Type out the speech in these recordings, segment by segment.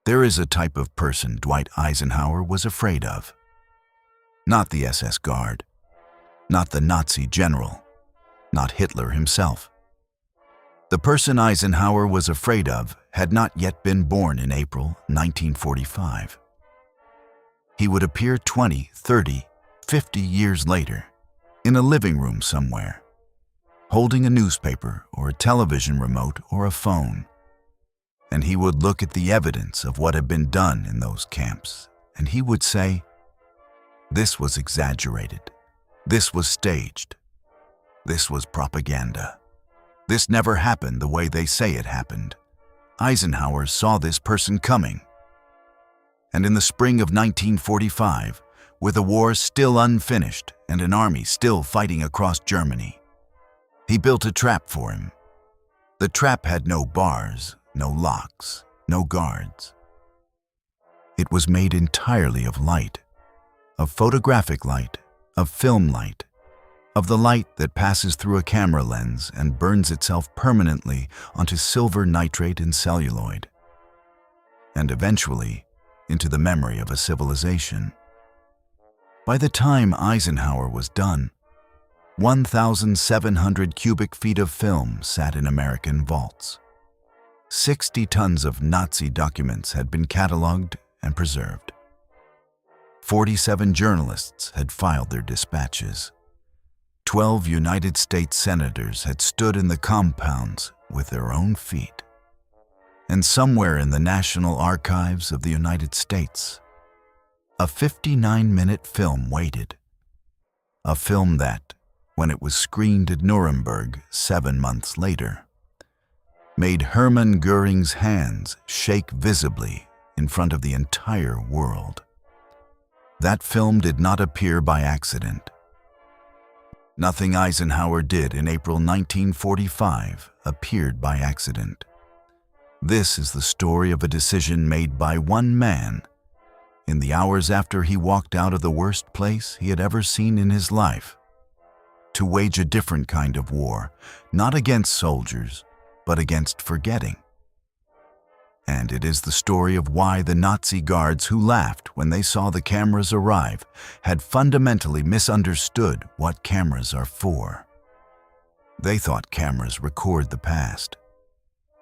There is a type of person Dwight Eisenhower was afraid of. Not the SS Guard, not the Nazi general, not Hitler himself. The person Eisenhower was afraid of had not yet been born in April 1945. He would appear 20, 30, 50 years later in a living room somewhere, holding a newspaper or a television remote or a phone. And he would look at the evidence of what had been done in those camps, and he would say, "This was exaggerated. This was staged. This was propaganda. This never happened the way they say it happened." Eisenhower saw this person coming. And in the spring of 1945, with a war still unfinished and an army still fighting across Germany, he built a trap for him. The trap had no bars, no locks, no guards. It was made entirely of light, of photographic light, of film light, of the light that passes through a camera lens and burns itself permanently onto silver nitrate and celluloid, and eventually into the memory of a civilization. By the time Eisenhower was done, 1,700 cubic feet of film sat in American vaults. 60 tons of Nazi documents had been cataloged and preserved. 47 journalists had filed their dispatches. 12 United States senators had stood in the compounds with their own feet. And somewhere in the National Archives of the United States, a 59-minute film waited. A film that, when it was screened at Nuremberg 7 months later, made Hermann Göring's hands shake visibly in front of the entire world. That film did not appear by accident. Nothing Eisenhower did in April 1945 appeared by accident. This is the story of a decision made by one man in the hours after he walked out of the worst place he had ever seen in his life, to wage a different kind of war, not against soldiers, but against forgetting. And it is the story of why the Nazi guards who laughed when they saw the cameras arrive had fundamentally misunderstood what cameras are for. They thought cameras record the past.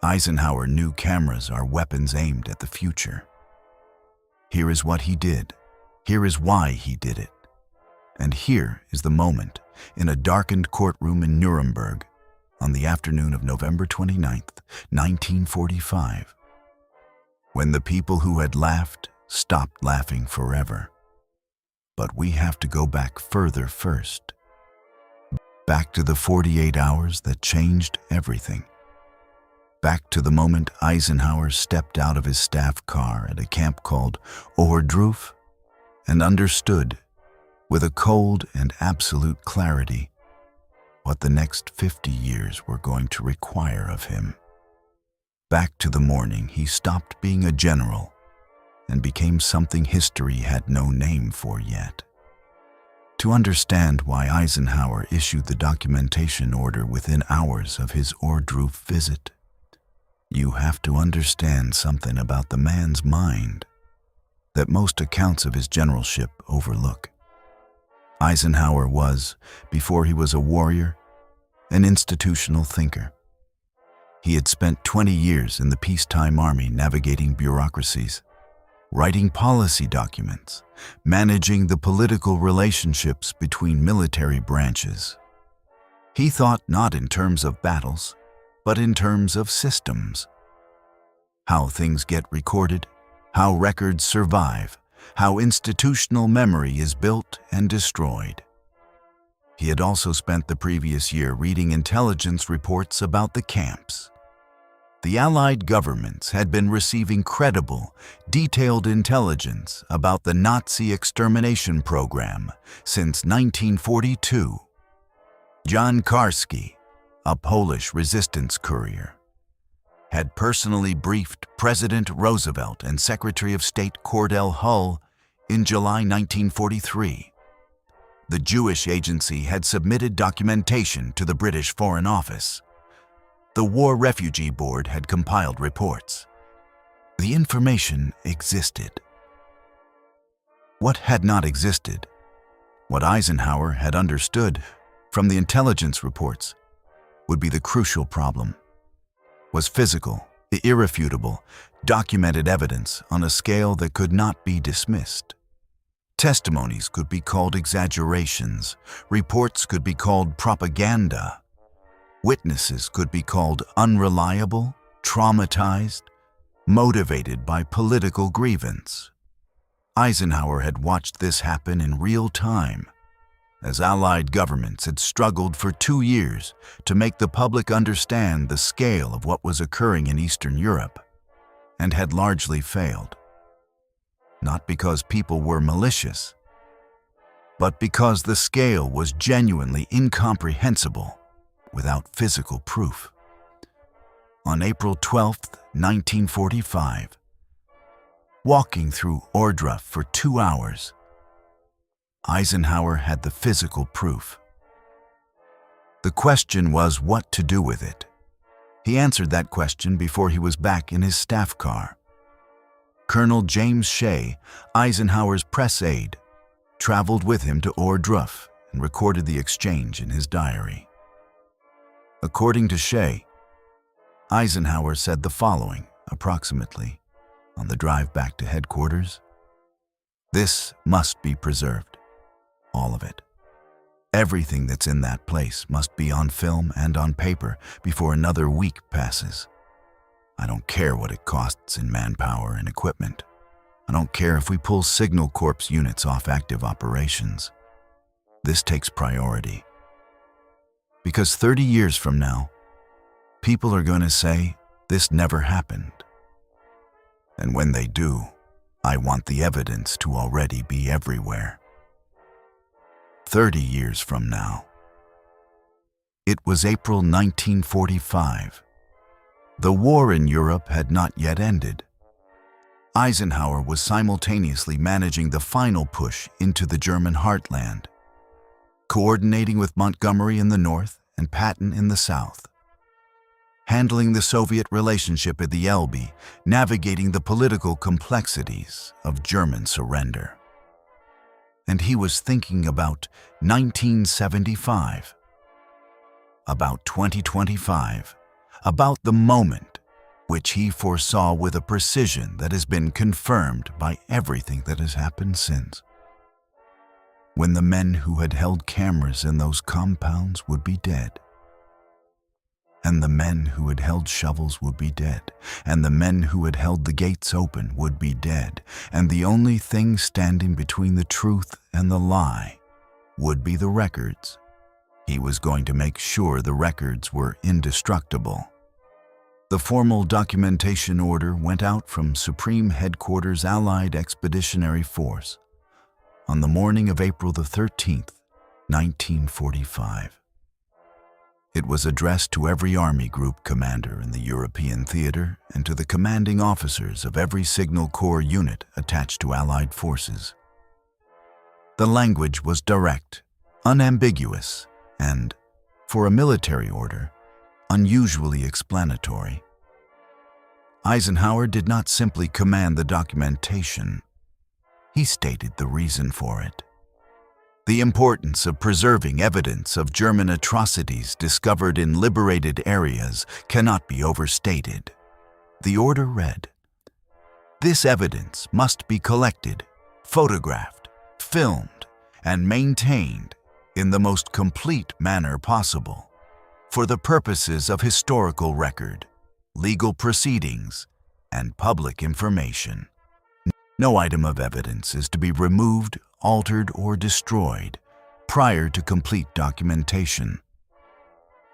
Eisenhower knew cameras are weapons aimed at the future. Here is what he did. Here is why he did it. And here is the moment in a darkened courtroom in Nuremberg on the afternoon of November 29th, 1945. When the people who had laughed stopped laughing forever. But we have to go back further first. Back to the 48 hours that changed everything. Back to the moment Eisenhower stepped out of his staff car at a camp called Ohrdruf and understood, with a cold and absolute clarity, what the next 50 years were going to require of him. Back to the morning he stopped being a general and became something history had no name for yet. To understand why Eisenhower issued the documentation order within hours of his Ohrdruf visit, you have to understand something about the man's mind that most accounts of his generalship overlook. Eisenhower was, before he was a warrior, an institutional thinker. He had spent 20 years in the peacetime army navigating bureaucracies, writing policy documents, managing the political relationships between military branches. He thought not in terms of battles, but in terms of systems. How things get recorded, how records survive, how institutional memory is built and destroyed. He had also spent the previous year reading intelligence reports about the camps. The Allied governments had been receiving credible, detailed intelligence about the Nazi extermination program since 1942. Jan Karski, a Polish resistance courier, had personally briefed President Roosevelt and Secretary of State Cordell Hull in July 1943. The Jewish agency had submitted documentation to the British Foreign Office. The War Refugee Board had compiled reports. The information existed. What had not existed, what Eisenhower had understood from the intelligence reports, would be the crucial problem, was physical, irrefutable, documented evidence on a scale that could not be dismissed. Testimonies could be called exaggerations, reports could be called propaganda, witnesses could be called unreliable, traumatized, motivated by political grievance. Eisenhower had watched this happen in real time, as Allied governments had struggled for 2 years to make the public understand the scale of what was occurring in Eastern Europe, and had largely failed. Not because people were malicious, but because the scale was genuinely incomprehensible without physical proof. On April 12, 1945, walking through Ohrdruf for 2 hours, Eisenhower had the physical proof. The question was what to do with it. He answered that question before he was back in his staff car. Colonel James Shea, Eisenhower's press aide, traveled with him to Ohrdruf and recorded the exchange in his diary. According to Shea, Eisenhower said the following, approximately, on the drive back to headquarters: "This must be preserved. All of it. Everything that's in that place must be on film and on paper before another week passes. I don't care what it costs in manpower and equipment. I don't care if we pull Signal Corps units off active operations. This takes priority. Because 30 years from now, people are going to say, this never happened. And when they do, I want the evidence to already be everywhere. 30 years from now." It was April 1945. The war in Europe had not yet ended. Eisenhower was simultaneously managing the final push into the German heartland, coordinating with Montgomery in the north and Patton in the south, handling the Soviet relationship at the Elbe, navigating the political complexities of German surrender. And he was thinking about 1975, about 2025, about the moment which he foresaw with a precision that has been confirmed by everything that has happened since. When the men who had held cameras in those compounds would be dead, and the men who had held shovels would be dead, and the men who had held the gates open would be dead, and the only thing standing between the truth and the lie would be the records. He was going to make sure the records were indestructible. The formal documentation order went out from Supreme Headquarters Allied Expeditionary Force on the morning of April the 13th, 1945. It was addressed to every Army Group commander in the European theater and to the commanding officers of every Signal Corps unit attached to Allied forces. The language was direct, unambiguous, and, for a military order, unusually explanatory. Eisenhower did not simply command the documentation. He stated the reason for it. The importance of preserving evidence of German atrocities discovered in liberated areas cannot be overstated. The order read, "This evidence must be collected, photographed, filmed, and maintained in the most complete manner possible for the purposes of historical record, legal proceedings, and public information. No item of evidence is to be removed, altered, or destroyed prior to complete documentation.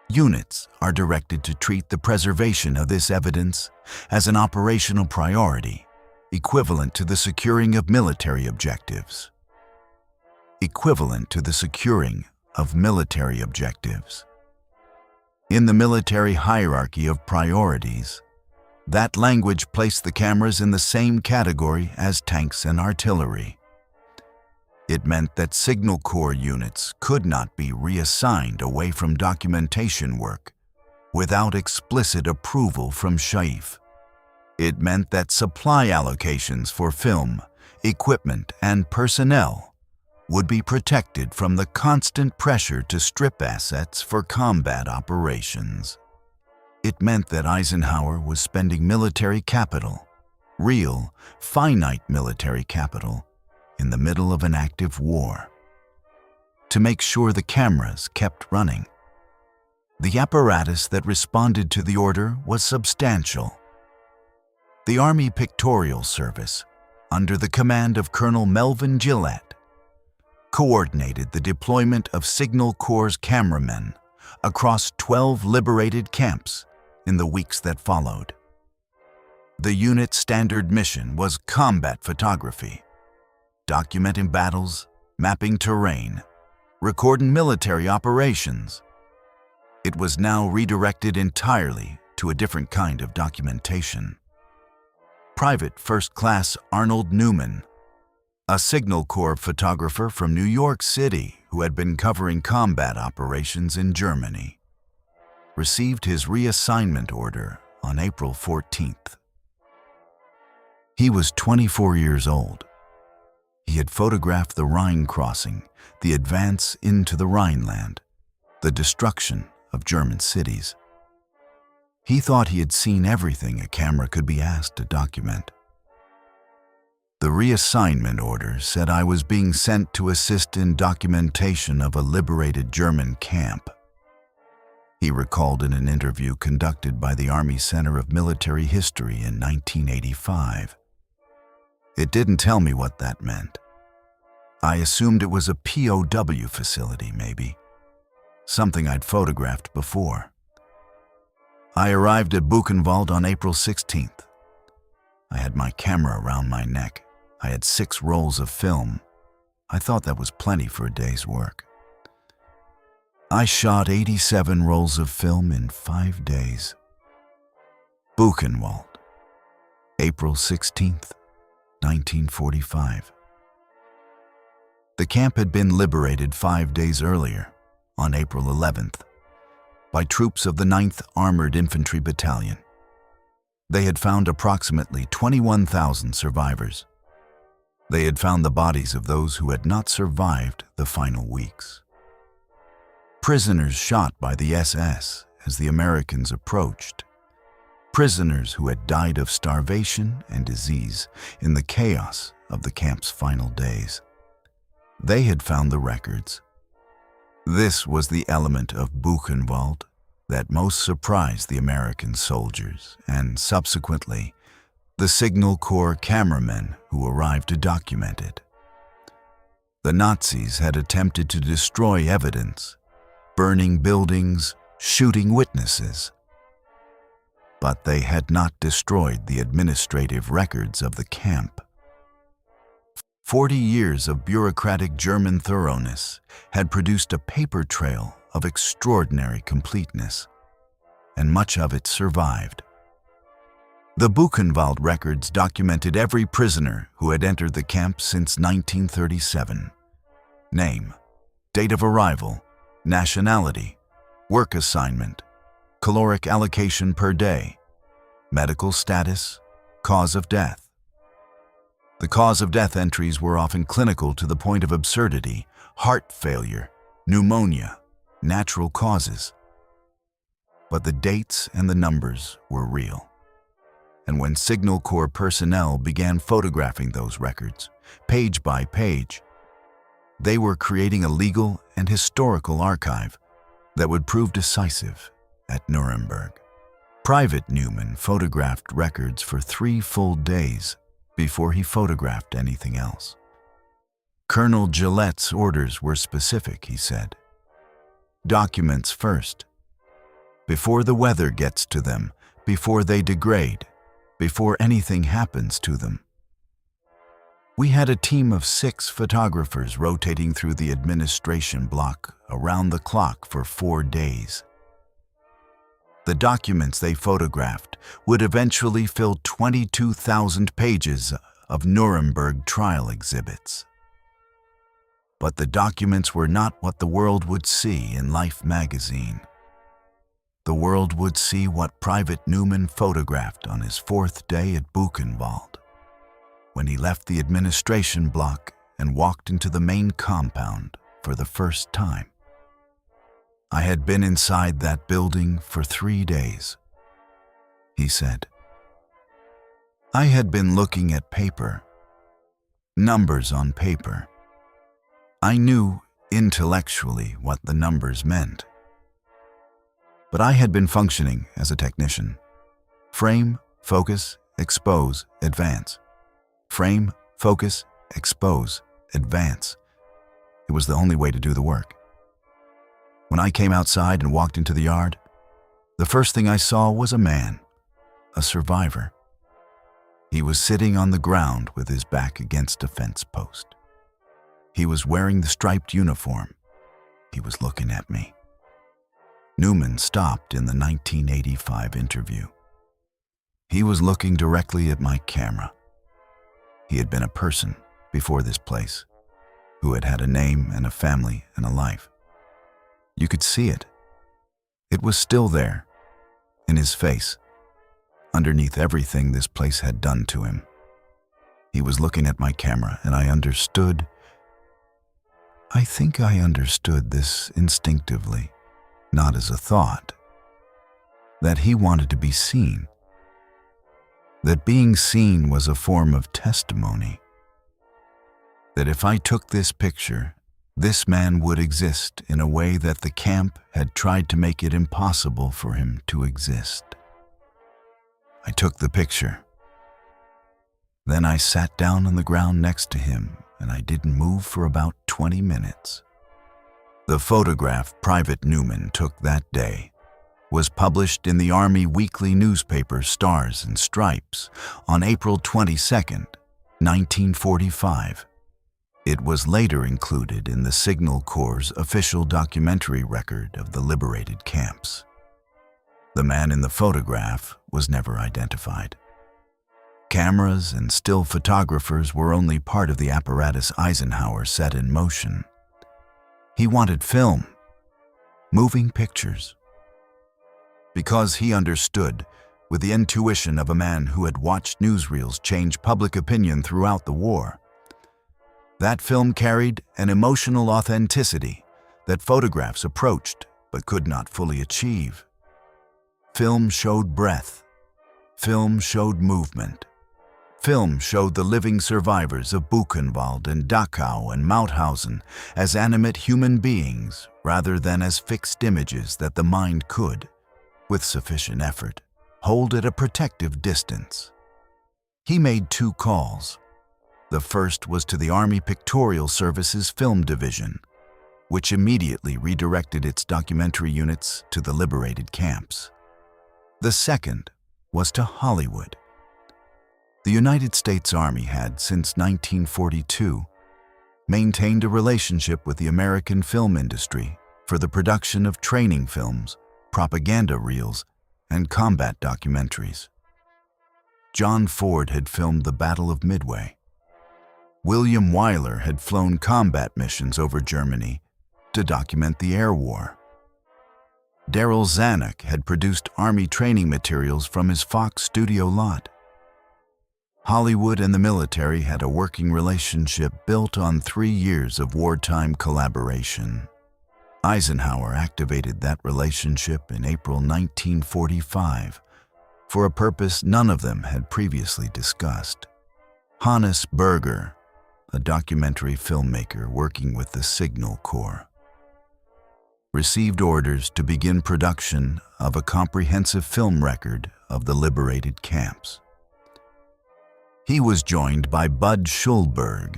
Units are directed to treat the preservation of this evidence as an operational priority, equivalent to the securing of military objectives. Equivalent to the securing of military objectives. In the military hierarchy of priorities, that language placed the cameras in the same category as tanks and artillery. It meant that Signal Corps units could not be reassigned away from documentation work without explicit approval from Shaif. It meant that supply allocations for film, equipment, and personnel would be protected from the constant pressure to strip assets for combat operations. It meant that Eisenhower was spending military capital, real, finite military capital, in the middle of an active war, to make sure the cameras kept running. The apparatus that responded to the order was substantial. The Army Pictorial Service, under the command of Colonel Melvin Gillette, coordinated the deployment of Signal Corps' cameramen across 12 liberated camps in the weeks that followed. The unit's standard mission was combat photography, documenting battles, mapping terrain, recording military operations. It was now redirected entirely to a different kind of documentation. Private First Class Arnold Newman, a Signal Corps photographer from New York City who had been covering combat operations in Germany, received his reassignment order on April 14th. He was 24 years old. He had photographed the Rhine crossing, the advance into the Rhineland, the destruction of German cities. He thought he had seen everything a camera could be asked to document. The reassignment order said I was being sent to assist in documentation of a liberated German camp. He recalled in an interview conducted by the Army Center of Military History in 1985. It didn't tell me what that meant. I assumed it was a POW facility, maybe. Something I'd photographed before. I arrived at Buchenwald on April 16th. I had my camera around my neck. I had 6 rolls of film. I thought that was plenty for a day's work. I shot 87 rolls of film in 5 days. Buchenwald, April 16th, 1945. The camp had been liberated 5 days earlier, on April 11th, by troops of the 9th Armored Infantry Battalion. They had found approximately 21,000 survivors. They had found the bodies of those who had not survived the final weeks. Prisoners shot by the SS as the Americans approached. Prisoners who had died of starvation and disease in the chaos of the camp's final days. They had found the records. This was the element of Buchenwald that most surprised the American soldiers and, subsequently, the Signal Corps cameramen who arrived to document it. The Nazis had attempted to destroy evidence, burning buildings, shooting witnesses. But they had not destroyed the administrative records of the camp. 40 years of bureaucratic German thoroughness had produced a paper trail of extraordinary completeness, and much of it survived. The Buchenwald records documented every prisoner who had entered the camp since 1937. Name, date of arrival, nationality, work assignment, caloric allocation per day, medical status, cause of death. The cause of death entries were often clinical to the point of absurdity: heart failure, pneumonia, natural causes. But the dates and the numbers were real. And when Signal Corps personnel began photographing those records, page by page, they were creating a legal and historical archive that would prove decisive at Nuremberg. Private Newman photographed records for 3 full days before he photographed anything else. Colonel Gillette's orders were specific, he said. Documents first. Before the weather gets to them, before they degrade, before anything happens to them. We had a team of 6 photographers rotating through the administration block around the clock for 4 days. The documents they photographed would eventually fill 22,000 pages of Nuremberg trial exhibits. But the documents were not what the world would see in Life magazine. the world would see what Private Newman photographed on his 4th day at Buchenwald, when he left the administration block and walked into the main compound for the first time. I had been inside that building for 3 days, he said. I had been looking at paper, numbers on paper. I knew intellectually what the numbers meant. But I had been functioning as a technician. Frame, focus, expose, advance. Frame, focus, expose, advance. It was the only way to do the work. When I came outside and walked into the yard, the first thing I saw was a man, a survivor. He was sitting on the ground with his back against a fence post. He was wearing the striped uniform. He was looking at me. Newman stopped in the 1985 interview. He was looking directly at my camera. He had been a person before this place, who had had a name and a family and a life. You could see it. It was still there, in his face, underneath everything this place had done to him. He was looking at my camera, and I understood. I think I understood this instinctively, not as a thought, that he wanted to be seen, that being seen was a form of testimony, that if I took this picture, this man would exist in a way that the camp had tried to make it impossible for him to exist. I took the picture. Then I sat down on the ground next to him, and I didn't move for about 20 minutes. The photograph Private Newman took that day was published in the Army weekly newspaper Stars and Stripes on April 22, 1945. It was later included in the Signal Corps' official documentary record of the liberated camps. The man in the photograph was never identified. Cameras and still photographers were only part of the apparatus Eisenhower set in motion. He wanted film, moving pictures. Because he understood, with the intuition of a man who had watched newsreels change public opinion throughout the war, that film carried an emotional authenticity that photographs approached but could not fully achieve. Film showed breath. Film showed movement. Film showed the living survivors of Buchenwald and Dachau and Mauthausen as animate human beings rather than as fixed images that the mind could, with sufficient effort, hold at a protective distance. He made 2 calls. The first was to the Army Pictorial Service's Film Division, which immediately redirected its documentary units to the liberated camps. The second was to Hollywood. The United States Army had, since 1942, maintained a relationship with the American film industry for the production of training films, propaganda reels, and combat documentaries. John Ford had filmed the Battle of Midway. William Wyler had flown combat missions over Germany to document the air war. Darryl Zanuck had produced Army training materials from his Fox studio lot. Hollywood and the military had a working relationship built on 3 years of wartime collaboration. Eisenhower activated that relationship in April 1945 for a purpose none of them had previously discussed. Hannes Berger, a documentary filmmaker working with the Signal Corps, received orders to begin production of a comprehensive film record of the liberated camps. He was joined by Bud Schulberg,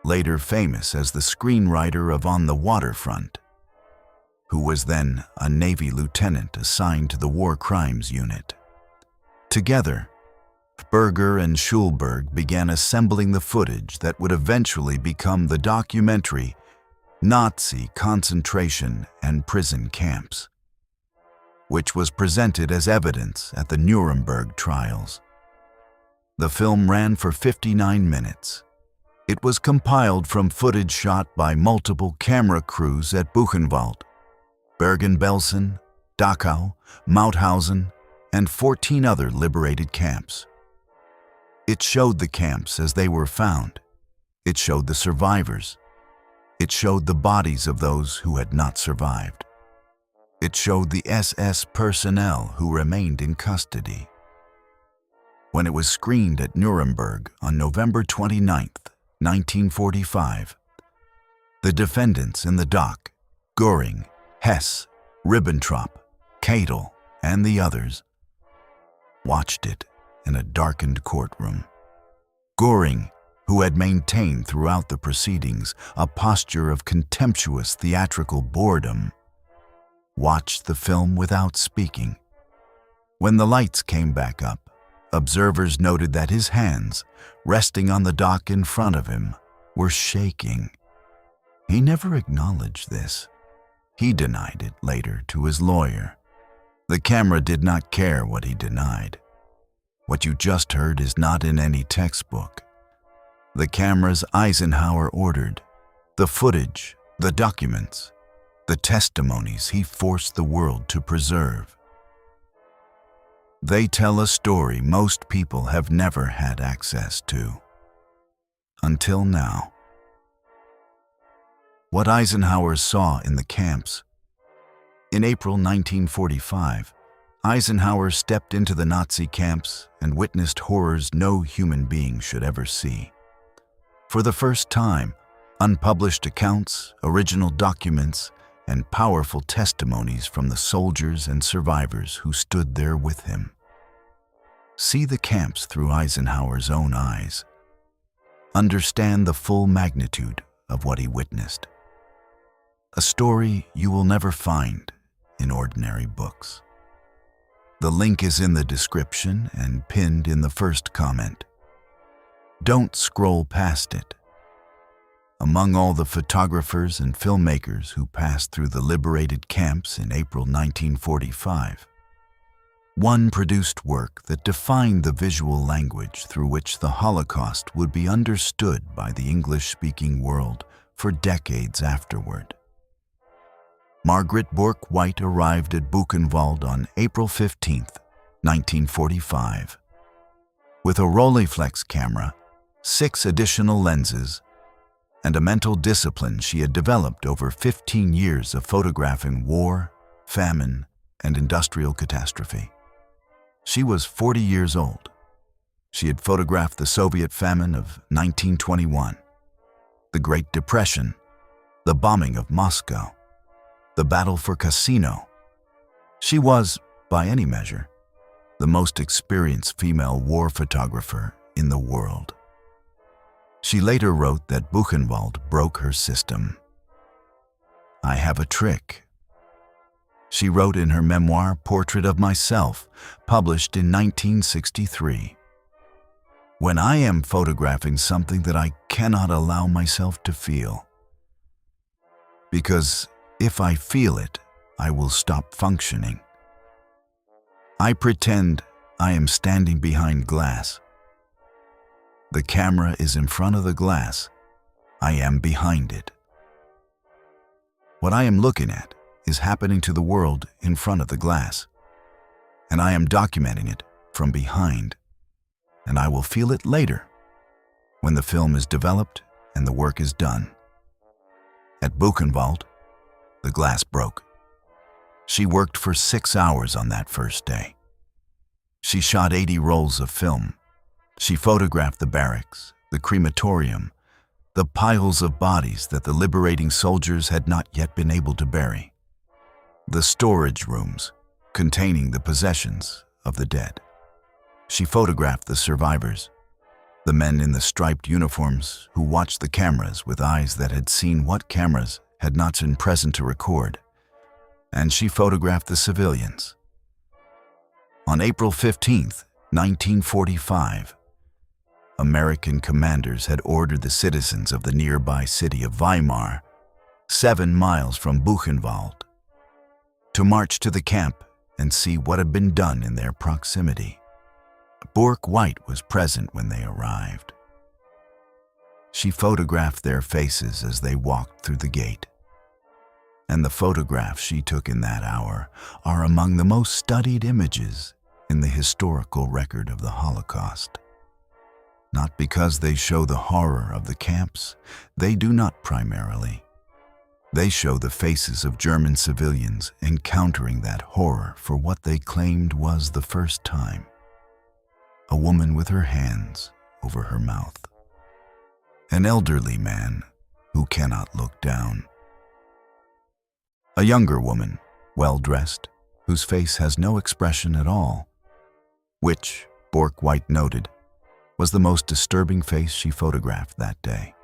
later famous as the screenwriter of On the Waterfront, who was then a Navy lieutenant assigned to the War Crimes Unit. Together, Berger and Schulberg began assembling the footage that would eventually become the documentary Nazi Concentration and Prison Camps, which was presented as evidence at the Nuremberg Trials. The film ran for 59 minutes. It was compiled from footage shot by multiple camera crews at Buchenwald, Bergen-Belsen, Dachau, Mauthausen, and 14 other liberated camps. It showed the camps as they were found. It showed the survivors. It showed the bodies of those who had not survived. It showed the SS personnel who remained in custody. When it was screened at Nuremberg on November 29, 1945, the defendants in the dock, Göring, Hess, Ribbentrop, Keitel, and the others, watched it in a darkened courtroom. Göring, who had maintained throughout the proceedings a posture of contemptuous theatrical boredom, watched the film without speaking. When the lights came back up, observers noted that his hands, resting on the dock in front of him, were shaking. He never acknowledged this. He denied it later to his lawyer. The camera did not care what he denied. What you just heard is not in any textbook. The cameras Eisenhower ordered, the footage, the documents, the testimonies he forced the world to preserve. They tell a story most people have never had access to. Until now. What Eisenhower saw in the camps. In April 1945, Eisenhower stepped into the Nazi camps and witnessed horrors no human being should ever see. For the first time, unpublished accounts, original documents, and powerful testimonies from the soldiers and survivors who stood there with him. See the camps through Eisenhower's own eyes. Understand the full magnitude of what he witnessed. A story you will never find in ordinary books. The link is in the description and pinned in the first comment. Don't scroll past it. Among all the photographers and filmmakers who passed through the liberated camps in April 1945, one produced work that defined the visual language through which the Holocaust would be understood by the English-speaking world for decades afterward. Margaret Bourke-White arrived at Buchenwald on April 15, 1945. With a Rolleiflex camera, 6 additional lenses, and a mental discipline she had developed over 15 years of photographing war, famine, and industrial catastrophe. She was 40 years old. She had photographed the Soviet famine of 1921, the Great Depression, the bombing of Moscow, the battle for Cassino. She was, by any measure, the most experienced female war photographer in the world. She later wrote that Buchenwald broke her system. I have a trick. She wrote in her memoir, Portrait of Myself, published in 1963. When I am photographing something that I cannot allow myself to feel. Because if I feel it, I will stop functioning. I pretend I am standing behind glass. The camera is in front of the glass. I am behind it. What I am looking at is happening to the world in front of the glass, and I am documenting it from behind, and I will feel it later when the film is developed and the work is done. At Buchenwald, the glass broke. She worked for 6 hours on that first day. She shot 80 rolls of film. She photographed the barracks, the crematorium, the piles of bodies that the liberating soldiers had not yet been able to bury, the storage rooms containing the possessions of the dead. She photographed the survivors, the men in the striped uniforms who watched the cameras with eyes that had seen what cameras had not been present to record, and she photographed the civilians. On April 15, 1945, American commanders had ordered the citizens of the nearby city of Weimar, 7 miles from Buchenwald, to march to the camp and see what had been done in their proximity. Bourke-White was present when they arrived. She photographed their faces as they walked through the gate. and the photographs she took in that hour are among the most studied images in the historical record of the Holocaust. Not because they show the horror of the camps, they do not primarily. They show the faces of German civilians encountering that horror for what they claimed was the first time. A woman with her hands over her mouth. An elderly man who cannot look down. A younger woman, well-dressed, whose face has no expression at all, which, Bourke-White noted, was the most disturbing face she photographed that day.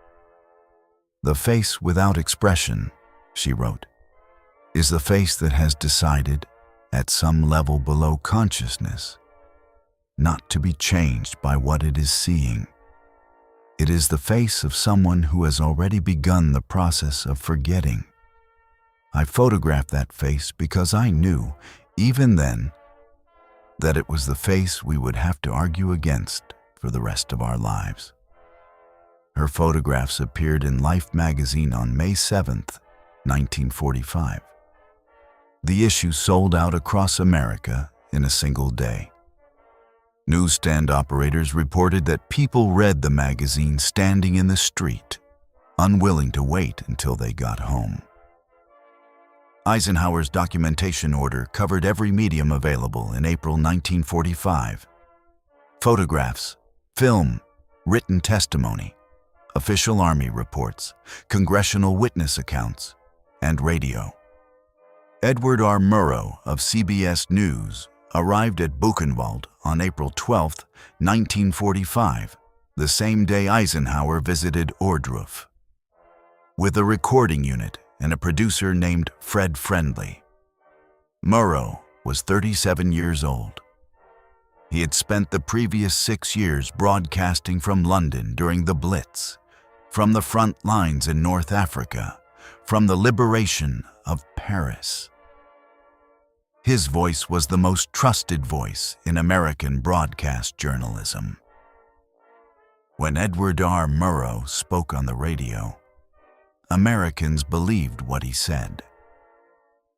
The face without expression, she wrote, is the face that has decided, at some level below consciousness, not to be changed by what it is seeing. It is the face of someone who has already begun the process of forgetting. I photographed that face because I knew, even then, that it was the face we would have to argue against for the rest of our lives. Her photographs appeared in Life magazine on May 7th, 1945. The issue sold out across America in a single day. Newsstand operators reported that people read the magazine standing in the street, unwilling to wait until they got home. Eisenhower's documentation order covered every medium available in April 1945. Photographs, film, written testimony, official army reports, congressional witness accounts, and radio. Edward R. Murrow of CBS News arrived at Buchenwald on April 12, 1945, the same day Eisenhower visited Ohrdruf, with a recording unit and a producer named Fred Friendly. Murrow was 37 years old. He had spent the previous 6 years broadcasting from London during the Blitz, from the front lines in North Africa, from the liberation of Paris. His voice was the most trusted voice in American broadcast journalism. When Edward R. Murrow spoke on the radio, Americans believed what he said.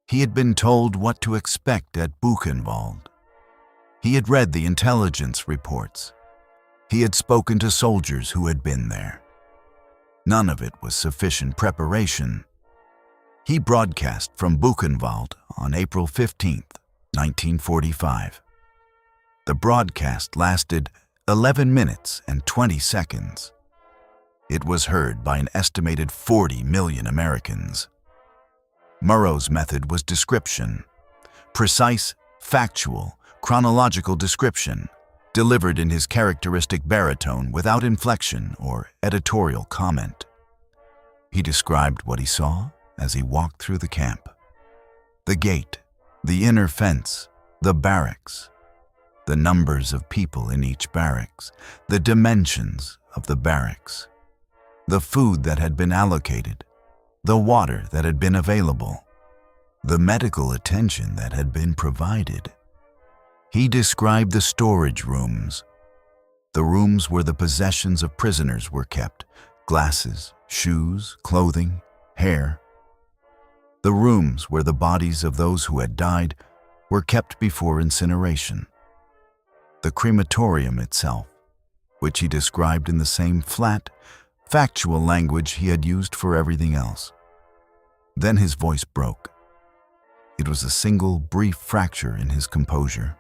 He had been told what to expect at Buchenwald. He had read the intelligence reports. He had spoken to soldiers who had been there. None of it was sufficient preparation. He broadcast from Buchenwald on April 15, 1945. The broadcast lasted 11 minutes and 20 seconds. It was heard by an estimated 40 million Americans. Murrow's method was description, precise, factual, chronological description, delivered in his characteristic baritone without inflection or editorial comment. He described what he saw as he walked through the camp. The gate, the inner fence, the barracks, the numbers of people in each barracks, the dimensions of the barracks, the food that had been allocated, the water that had been available, the medical attention that had been provided. He described the storage rooms, the rooms where the possessions of prisoners were kept, glasses, shoes, clothing, hair. The rooms where the bodies of those who had died were kept before incineration. The crematorium itself, which he described in the same flat, factual language he had used for everything else. Then his voice broke. It was a single, brief fracture in his composure.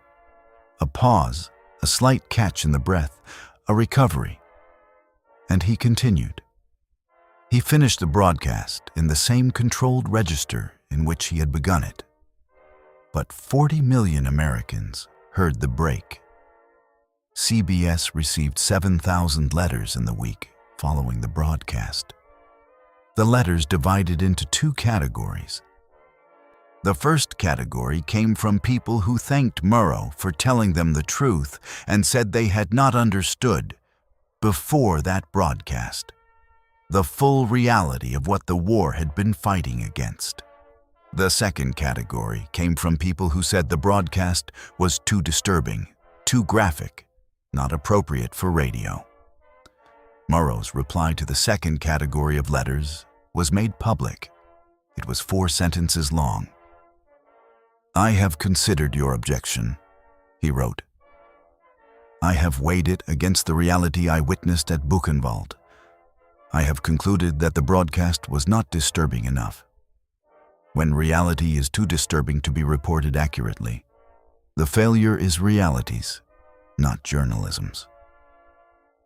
A pause, a slight catch in the breath, a recovery. And he continued. He finished the broadcast in the same controlled register in which he had begun it. But 40 million Americans heard the break. CBS received 7,000 letters in the week following the broadcast. The letters divided into 2 categories. The first category came from people who thanked Murrow for telling them the truth and said they had not understood, before that broadcast, the full reality of what the war had been fighting against. The second category came from people who said the broadcast was too disturbing, too graphic, not appropriate for radio. Murrow's reply to the second category of letters was made public. It was 4 sentences long. "I have considered your objection," he wrote. "I have weighed it against the reality I witnessed at Buchenwald. I have concluded that the broadcast was not disturbing enough. When reality is too disturbing to be reported accurately, the failure is reality's, not journalism's."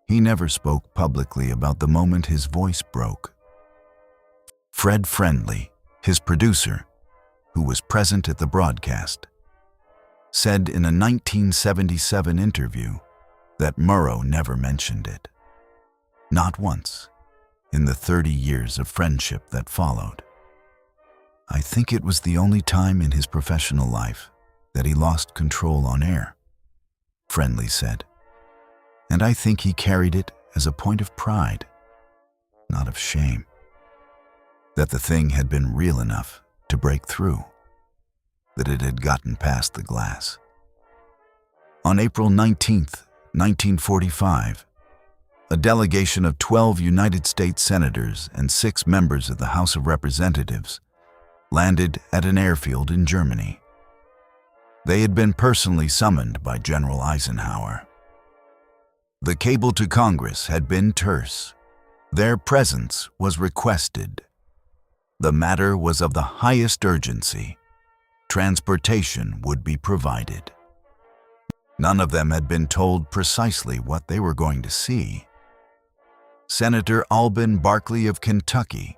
He never spoke publicly about the moment his voice broke. Fred Friendly, his producer, who was present at the broadcast, said in a 1977 interview that Murrow never mentioned it. Not once, in the 30 years of friendship that followed. "I think it was the only time in his professional life that he lost control on air," Friendly said. "And I think he carried it as a point of pride, not of shame, that the thing had been real enough to break through, that it had gotten past the glass." On April 19, 1945, a delegation of 12 United States senators and 6 members of the House of Representatives landed at an airfield in Germany. They had been personally summoned by General Eisenhower. The cable to Congress had been terse. Their presence was requested. The matter was of the highest urgency. Transportation would be provided. None of them had been told precisely what they were going to see. Senator Alban Barkley of Kentucky,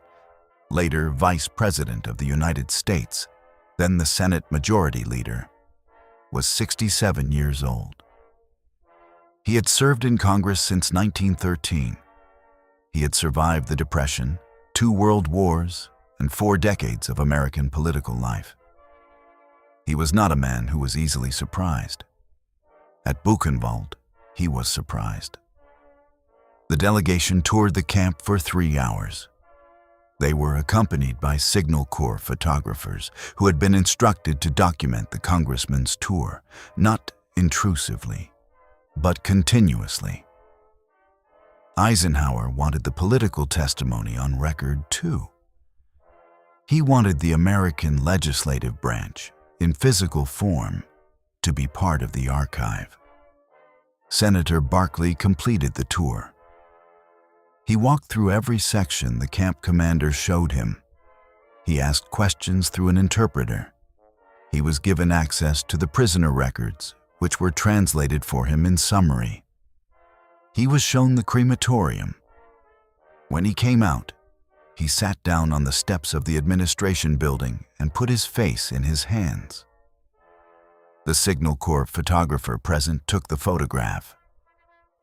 later Vice President of the United States, then the Senate Majority Leader, was 67 years old. He had served in Congress since 1913. He had survived the Depression, 2 world wars, and 4 decades of American political life. He was not a man who was easily surprised. At Buchenwald, he was surprised. The delegation toured the camp for 3 hours. They were accompanied by Signal Corps photographers who had been instructed to document the congressman's tour, not intrusively, but continuously. Eisenhower wanted the political testimony on record too. He wanted the American legislative branch, in physical form, to be part of the archive. Senator Barkley completed the tour. He walked through every section the camp commander showed him. He asked questions through an interpreter. He was given access to the prisoner records, which were translated for him in summary. He was shown the crematorium. When he came out, he sat down on the steps of the administration building and put his face in his hands. The Signal Corps photographer present took the photograph.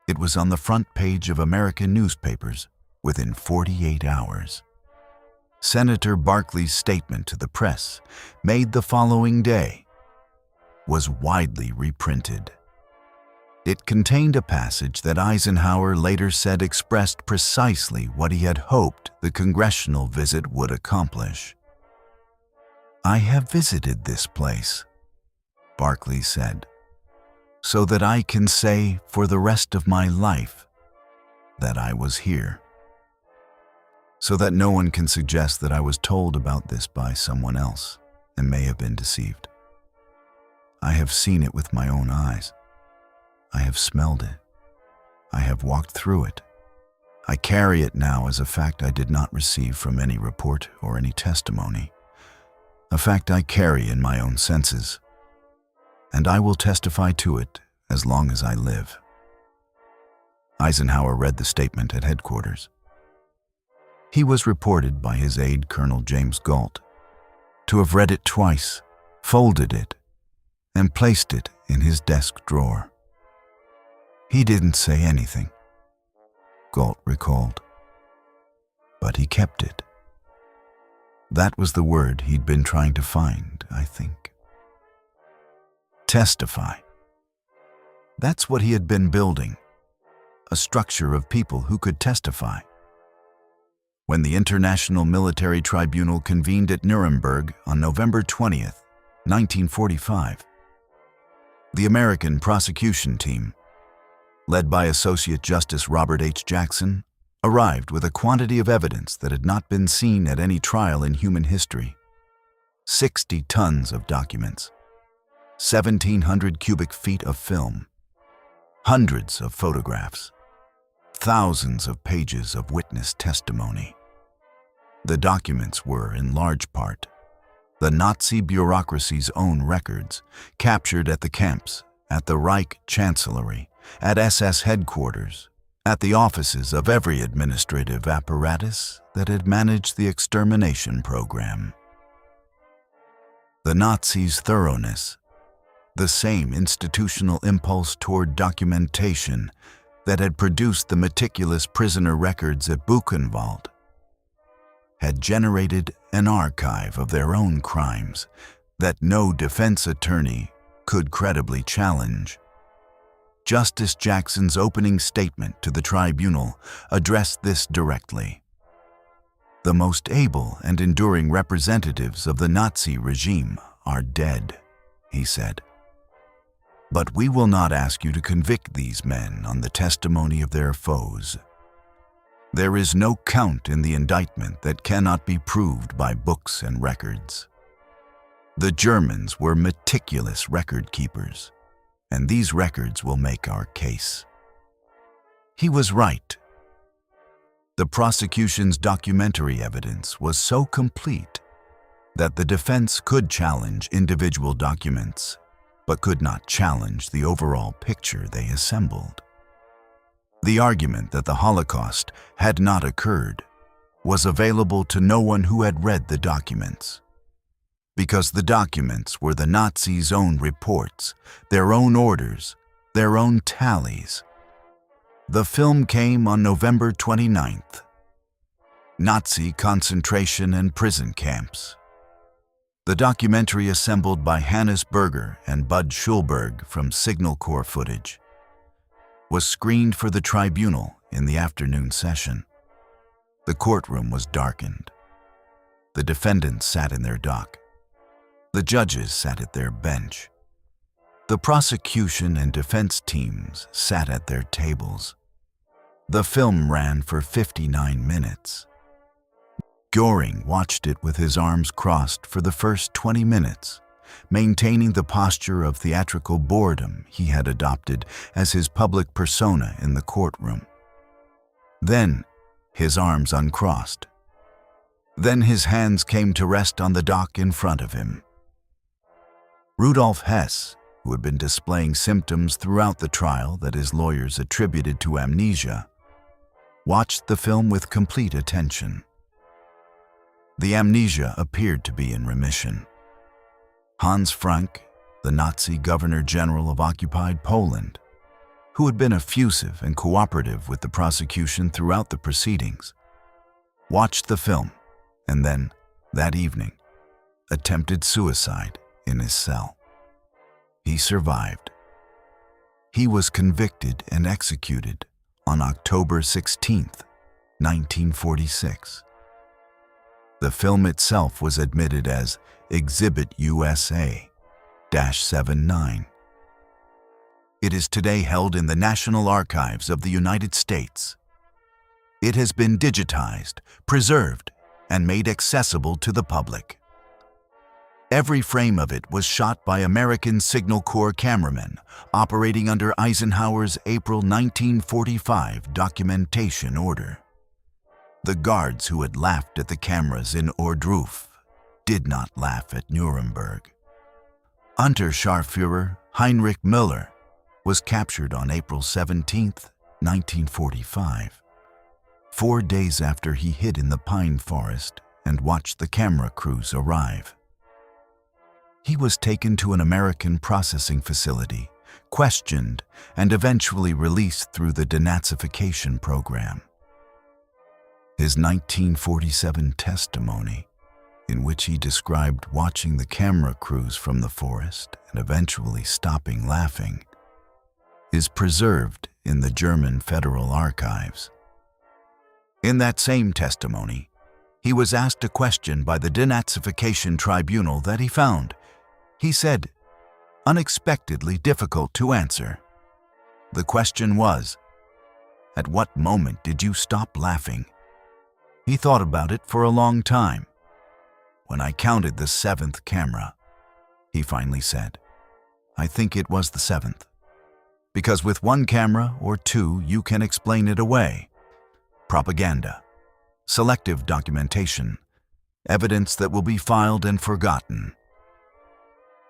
It was on the front page of American newspapers within 48 hours. Senator Barkley's statement to the press, made the following day, was widely reprinted. It contained a passage that Eisenhower later said expressed precisely what he had hoped the congressional visit would accomplish. "I have visited this place," Barkley said, "so that I can say for the rest of my life that I was here. So that no one can suggest that I was told about this by someone else and may have been deceived. I have seen it with my own eyes. I have smelled it. I have walked through it. I carry it now as a fact I did not receive from any report or any testimony, a fact I carry in my own senses, and I will testify to it as long as I live." Eisenhower read the statement at headquarters. He was reported by his aide, Colonel James Galt, to have read it twice, folded it, and placed it in his desk drawer. He didn't say anything, Galt recalled, but he kept it. That was the word he'd been trying to find, I think. Testify. That's what he had been building, a structure of people who could testify. When the International Military Tribunal convened at Nuremberg on November 20th, 1945, the American prosecution team, led by Associate Justice Robert H. Jackson, arrived with a quantity of evidence that had not been seen at any trial in human history. 60 tons of documents, 1,700 cubic feet of film, hundreds of photographs, thousands of pages of witness testimony. The documents were, in large part, the Nazi bureaucracy's own records, captured at the camps, at the Reich Chancellery, at SS headquarters, at the offices of every administrative apparatus that had managed the extermination program. The Nazis' thoroughness, the same institutional impulse toward documentation that had produced the meticulous prisoner records at Buchenwald, had generated an archive of their own crimes that no defense attorney could credibly challenge. Justice Jackson's opening statement to the tribunal addressed this directly. The most able and enduring representatives of the Nazi regime are dead, he said. But we will not ask you to convict these men on the testimony of their foes. There is no count in the indictment that cannot be proved by books and records. The Germans were meticulous record keepers, and these records will make our case. He was right. The prosecution's documentary evidence was so complete that the defense could challenge individual documents, but could not challenge the overall picture they assembled. The argument that the Holocaust had not occurred was available to no one who had read the documents, because the documents were the Nazis' own reports, their own orders, their own tallies. The film came on November 29th. Nazi concentration and prison camps. The documentary, assembled by Hannes Berger and Bud Schulberg from Signal Corps footage, was screened for the tribunal in the afternoon session. The courtroom was darkened. The defendants sat in their dock. The judges sat at their bench. The prosecution and defense teams sat at their tables. The film ran for 59 minutes. Göring watched it with his arms crossed for the first 20 minutes, maintaining the posture of theatrical boredom he had adopted as his public persona in the courtroom. Then, his arms uncrossed. Then his hands came to rest on the dock in front of him. Rudolf Hess, who had been displaying symptoms throughout the trial that his lawyers attributed to amnesia, watched the film with complete attention. The amnesia appeared to be in remission. Hans Frank, the Nazi Governor-General of occupied Poland, who had been effusive and cooperative with the prosecution throughout the proceedings, watched the film and then, that evening, attempted suicide in his cell. He survived. He was convicted and executed on October 16, 1946. The film itself was admitted as Exhibit USA-79. It is today held in the National Archives of the United States. It has been digitized, preserved, and made accessible to the public. Every frame of it was shot by American Signal Corps cameramen operating under Eisenhower's April 1945 documentation order. The guards who had laughed at the cameras in Ohrdruf did not laugh at Nuremberg. Unterscharführer Heinrich Müller was captured on April 17, 1945, 4 days after he hid in the pine forest and watched the camera crews arrive. He was taken to an American processing facility, questioned, and eventually released through the denazification program. His 1947 testimony, in which he described watching the camera crews from the forest and eventually stopping laughing, is preserved in the German Federal Archives. In that same testimony, he was asked a question by the denazification tribunal that he found, he said, unexpectedly difficult to answer. The question was, At what moment did you stop laughing? He thought about it for a long time. When I counted the seventh camera, he finally said, I think it was the seventh. Because with one camera or two, you can explain it away. Propaganda, selective documentation, evidence that will be filed and forgotten.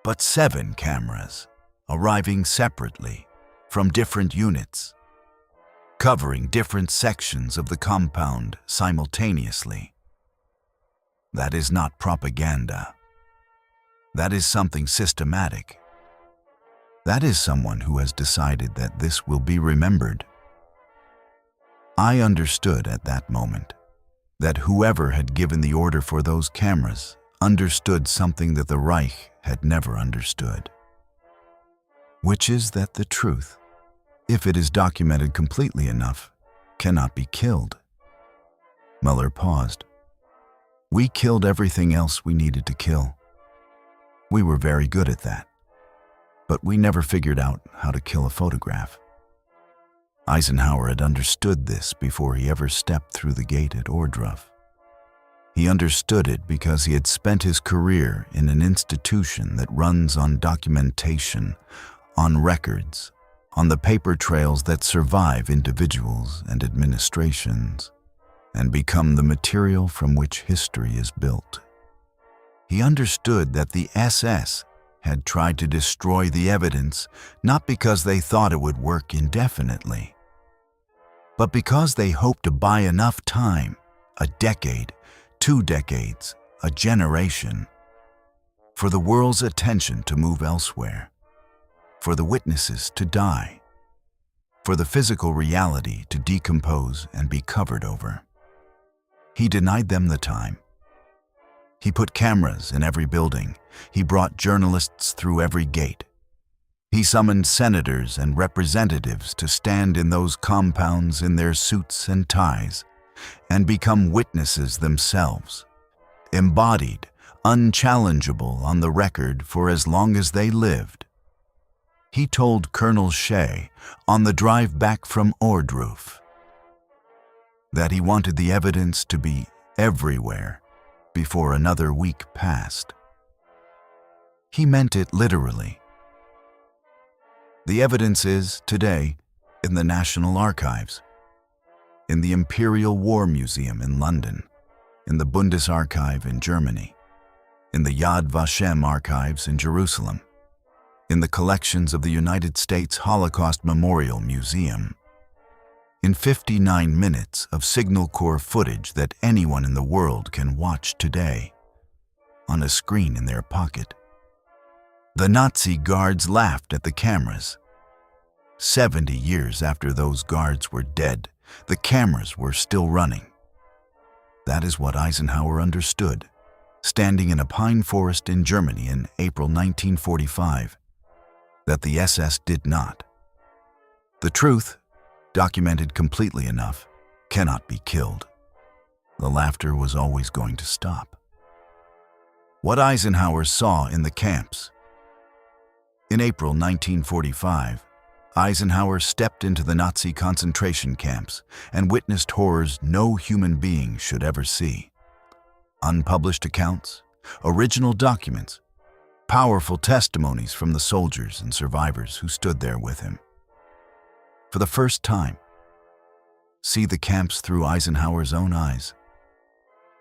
But 7 cameras, arriving separately from different units, covering different sections of the compound simultaneously. That is not propaganda. That is something systematic. That is someone who has decided that this will be remembered. I understood at that moment that whoever had given the order for those cameras understood something that the Reich had never understood, which is that the truth, if it is documented completely enough, cannot be killed. Muller paused. We killed everything else we needed to kill. We were very good at that, but we never figured out how to kill a photograph. Eisenhower had understood this before he ever stepped through the gate at Ohrdruf. He understood it because he had spent his career in an institution that runs on documentation, on records, on the paper trails that survive individuals and administrations, and become the material from which history is built. He understood that the SS had tried to destroy the evidence not because they thought it would work indefinitely, but because they hoped to buy enough time, a decade, 2 decades, a generation, for the world's attention to move elsewhere, for the witnesses to die, for the physical reality to decompose and be covered over. He denied them the time. He put cameras in every building. He brought journalists through every gate. He summoned senators and representatives to stand in those compounds in their suits and ties and become witnesses themselves, embodied, unchallengeable on the record for as long as they lived. He told Colonel Shea on the drive back from Ohrdruf that he wanted the evidence to be everywhere before another week passed. He meant it literally. The evidence is, today, in the National Archives, in the Imperial War Museum in London, in the Bundesarchiv in Germany, in the Yad Vashem Archives in Jerusalem, in the collections of the United States Holocaust Memorial Museum, in 59 minutes of Signal Corps footage that anyone in the world can watch today, on a screen in their pocket. The Nazi guards laughed at the cameras. 70 years after those guards were dead, the cameras were still running. That is what Eisenhower understood, standing in a pine forest in Germany in April 1945, that the SS did not. The truth, documented completely enough, cannot be killed. The laughter was always going to stop. What Eisenhower saw in the camps. In April 1945, Eisenhower stepped into the Nazi concentration camps and witnessed horrors no human being should ever see. Unpublished accounts, original documents, powerful testimonies from the soldiers and survivors who stood there with him. For the first time, see the camps through Eisenhower's own eyes.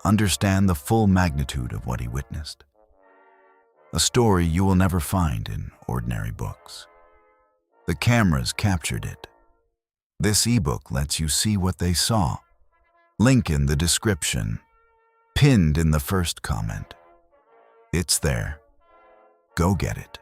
Understand the full magnitude of what he witnessed. A story you will never find in ordinary books. The cameras captured it. This ebook lets you see what they saw. Link in the description, pinned in the first comment. It's there. Go get it.